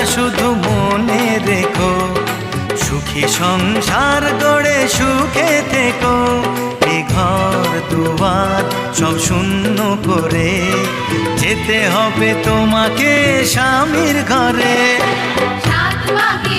শুধু মনে রেখো, সুখী সংসার গড়ে সুখে থেকো। এ ঘর দুয়ার সব শূন্য করে যেতে হবে তোমাকে স্বামীর ঘরে। সাত পাকে